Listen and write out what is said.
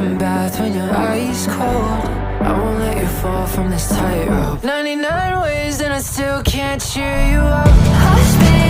warm bath when your ice cold. I won't let you fall from this tightrope. 99 ways and I still can't cheer you up. Hush, baby.